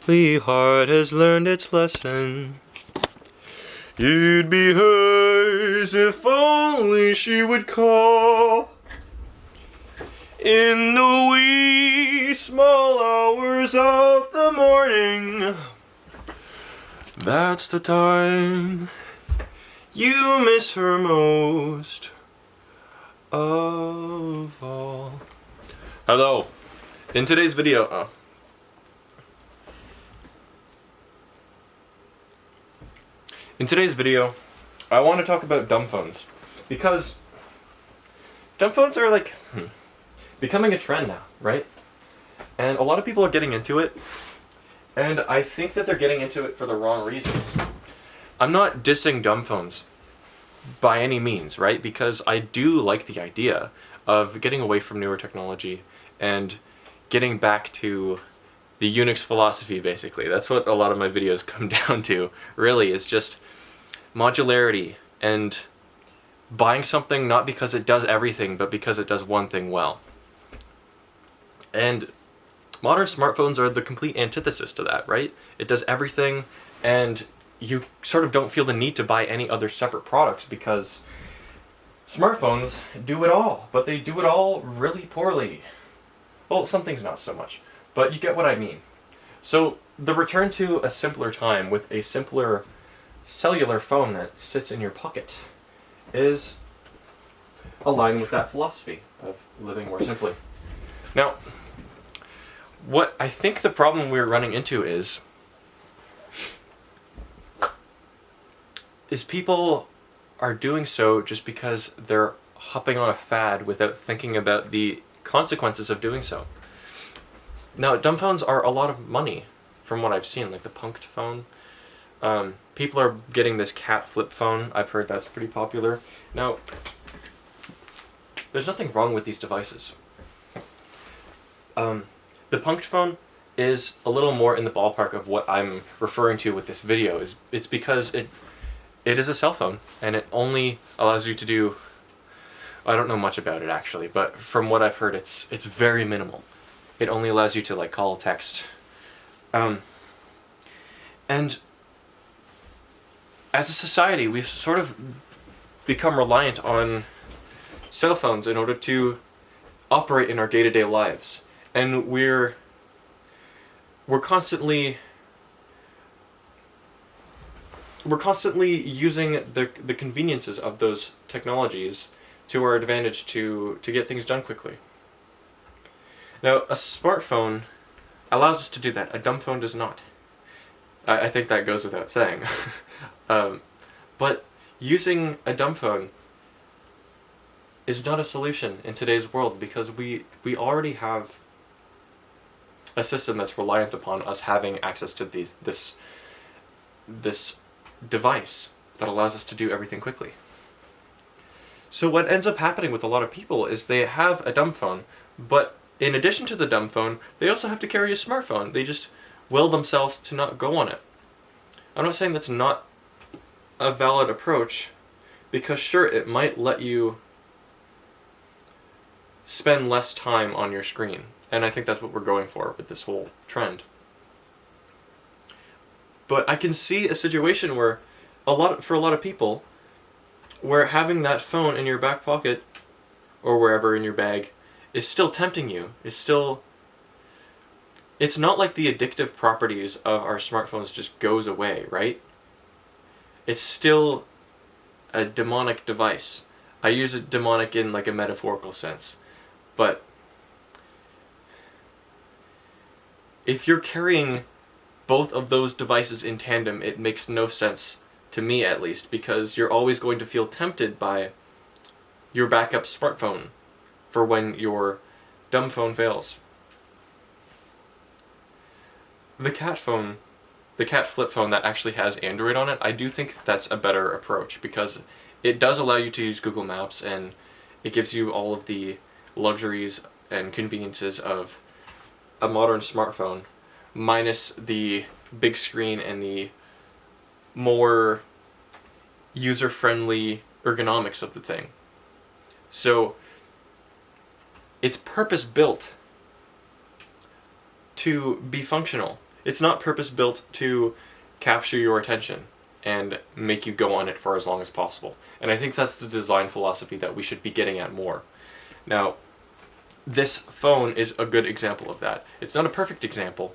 The heart has learned its lesson. You'd be hers if only she would call. In the wee small hours of the morning, that's the time you miss her most of all. Hello. In today's video, I want to talk about dumb phones, because dumb phones are like becoming a trend now, right? And a lot of people are getting into it, and I think that they're getting into it for the wrong reasons. I'm not dissing dumb phones by any means, right? Because I do like the idea of getting away from newer technology and getting back to the Unix philosophy, basically. That's what a lot of my videos come down to, really. It's just modularity and buying something not because it does everything, but because it does one thing well. And modern smartphones are the complete antithesis to that, right? It does everything, and you sort of don't feel the need to buy any other separate products because smartphones do it all, but they do it all really poorly. Well, some things not so much, but you get what I mean. So the return to a simpler time with a simpler cellular phone that sits in your pocket is aligned with that philosophy of living more simply. Now, what I think the problem we're running into is people are doing so just because they're hopping on a fad without thinking about the consequences of doing so. Now, dumb phones are a lot of money from what I've seen, like the punked phone. People are getting this cat flip phone. I've heard that's pretty popular. Now, there's nothing wrong with these devices. The punked phone is a little more in the ballpark of what I'm referring to with this video. It's because it is a cell phone, and it only allows you to do, I don't know much about it actually, but from what I've heard, it's very minimal. It only allows you to like call, text, and as a society, we've sort of become reliant on cell phones in order to operate in our day-to-day lives, and we're constantly using the conveniences of those technologies to our advantage to get things done quickly. Now, a smartphone allows us to do that. A dumb phone does not. I think that goes without saying. But using a dumb phone is not a solution in today's world, because we already have a system that's reliant upon us having access to this device that allows us to do everything quickly. So what ends up happening with a lot of people is they have a dumb phone, but in addition to the dumb phone, they also have to carry a smartphone. They just will themselves to not go on it. I'm not saying that's not a valid approach, because sure, it might let you spend less time on your screen, and I think that's what we're going for with this whole trend. But I can see a situation where for a lot of people, where having that phone in your back pocket or wherever in your bag is still tempting you. It's not like the addictive properties of our smartphones just goes away, right? It's still a demonic device. I use it demonic in like a metaphorical sense. But if you're carrying both of those devices in tandem, it makes no sense, to me at least, because you're always going to feel tempted by your backup smartphone for when your dumb phone fails. The cat flip phone that actually has Android on it, I do think that's a better approach, because it does allow you to use Google Maps, and it gives you all of the luxuries and conveniences of a modern smartphone, minus the big screen and the more user-friendly ergonomics of the thing. So it's purpose-built to be functional. It's not purpose-built to capture your attention and make you go on it for as long as possible. And I think that's the design philosophy that we should be getting at more. Now, this phone is a good example of that. It's not a perfect example,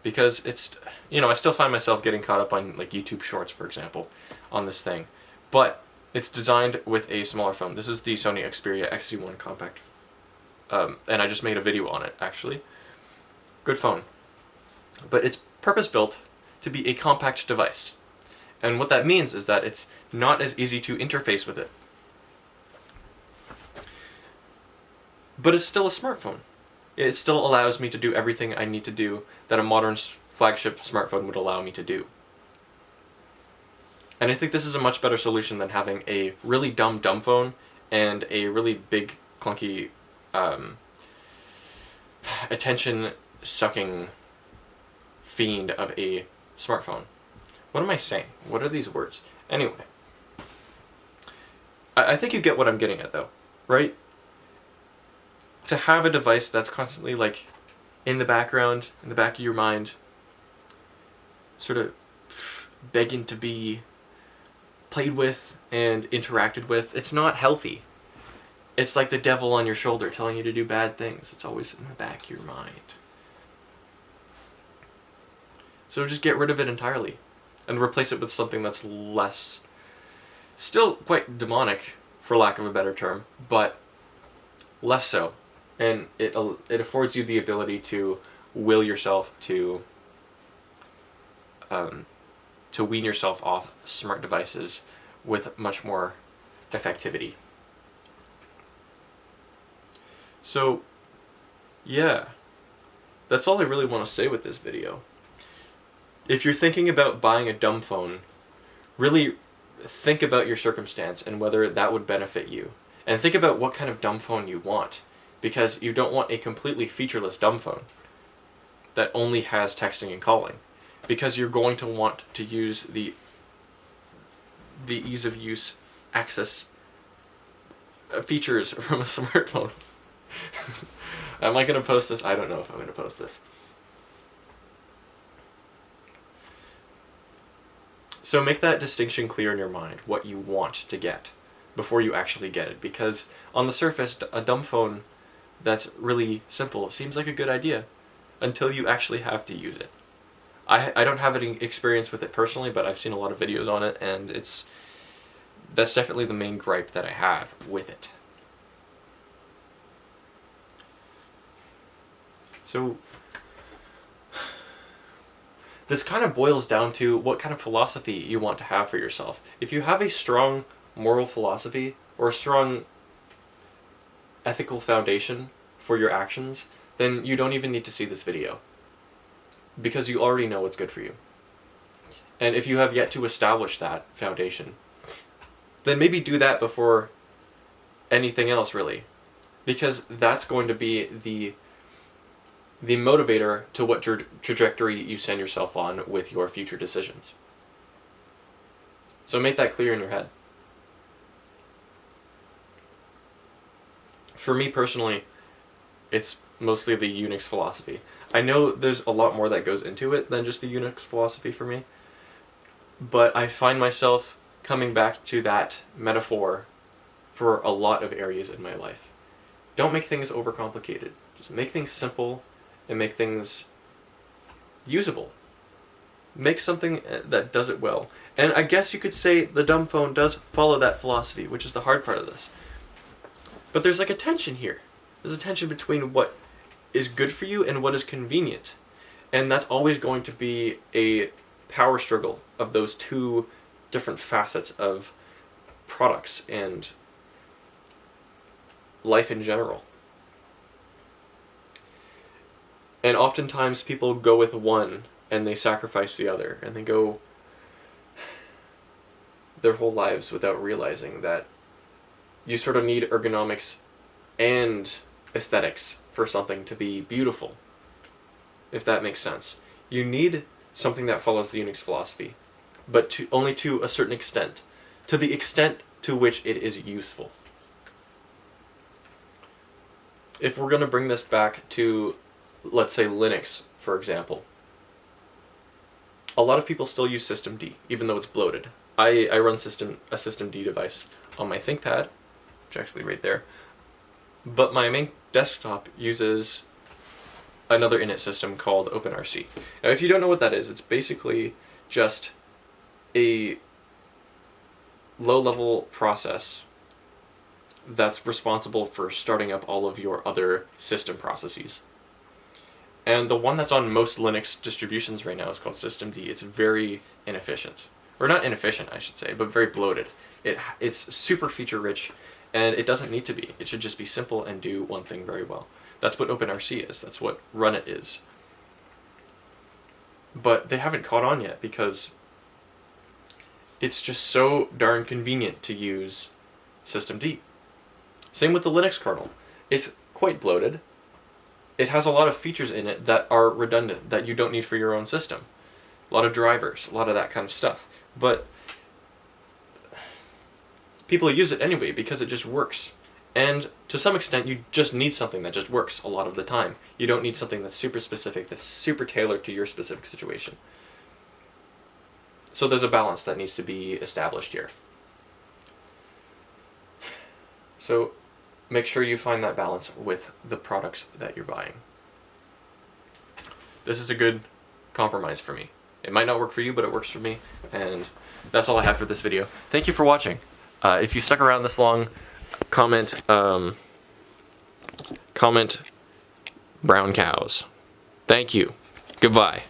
because it's, I still find myself getting caught up on like YouTube Shorts, for example, on this thing. But it's designed with a smaller phone. This is the Sony Xperia XZ1 Compact. And I just made a video on it, actually. Good phone. But it's purpose-built to be a compact device. And what that means is that it's not as easy to interface with it. But it's still a smartphone. It still allows me to do everything I need to do that a modern flagship smartphone would allow me to do. And I think this is a much better solution than having a really dumb phone and a really big, clunky, attention-sucking fiend of a smartphone. What am I saying? What are these words? Anyway. I think you get what I'm getting at, though, right? To have a device that's constantly, like, in the background, in the back of your mind, sort of begging to be played with and interacted with, it's not healthy. It's like the devil on your shoulder telling you to do bad things. It's always in the back of your mind. So just get rid of it entirely and replace it with something that's less, still quite demonic, for lack of a better term, but less so. And it affords you the ability to will yourself to wean yourself off smart devices with much more effectivity. So, yeah, that's all I really want to say with this video. If you're thinking about buying a dumb phone, really think about your circumstance and whether that would benefit you. And think about what kind of dumb phone you want, because you don't want a completely featureless dumb phone that only has texting and calling, because you're going to want to use the ease of use access features from a smartphone. Am I going to post this? I don't know if I'm going to post this. So make that distinction clear in your mind, what you want to get, before you actually get it. Because on the surface, a dumb phone that's really simple seems like a good idea, until you actually have to use it. I don't have any experience with it personally, but I've seen a lot of videos on it, and that's definitely the main gripe that I have with it. So, this kind of boils down to what kind of philosophy you want to have for yourself. If you have a strong moral philosophy, or a strong ethical foundation for your actions, then you don't even need to see this video, because you already know what's good for you. And if you have yet to establish that foundation, then maybe do that before anything else, really, because that's going to be the motivator to what trajectory you send yourself on with your future decisions. So make that clear in your head. For me personally, it's mostly the Unix philosophy. I know there's a lot more that goes into it than just the Unix philosophy for me, but I find myself coming back to that metaphor for a lot of areas in my life. Don't make things overcomplicated. Just make things simple and make things usable. Make something that does it well. And I guess you could say the dumb phone does follow that philosophy, which is the hard part of this. But there's like a tension here. There's a tension between what is good for you and what is convenient. And that's always going to be a power struggle of those two different facets of products and life in general. And oftentimes people go with one and they sacrifice the other, and they go their whole lives without realizing that you sort of need ergonomics and aesthetics for something to be beautiful, if that makes sense. You need something that follows the Unix philosophy, but only to a certain extent, to the extent to which it is useful. If we're going to bring this back to, let's say, Linux, for example, a lot of people still use systemd, even though it's bloated. I run a systemd device on my ThinkPad, which is actually right there, but my main desktop uses another init system called OpenRC. Now, if you don't know what that is, it's basically just a low-level process that's responsible for starting up all of your other system processes. And the one that's on most Linux distributions right now is called systemd. It's very inefficient. Or not inefficient, I should say, but very bloated. It's super feature-rich, and it doesn't need to be. It should just be simple and do one thing very well. That's what OpenRC is. That's what Runit is. But they haven't caught on yet because it's just so darn convenient to use systemd. Same with the Linux kernel. It's quite bloated. It has a lot of features in it that are redundant, that you don't need for your own system. A lot of drivers, a lot of that kind of stuff. But people use it anyway because it just works. And to some extent, you just need something that just works a lot of the time. You don't need something that's super specific, that's super tailored to your specific situation. So there's a balance that needs to be established here. So make sure you find that balance with the products that you're buying. This is a good compromise for me. It might not work for you, but it works for me. And that's all I have for this video. Thank you for watching. If you stuck around this long, comment brown cows. Thank you. Goodbye.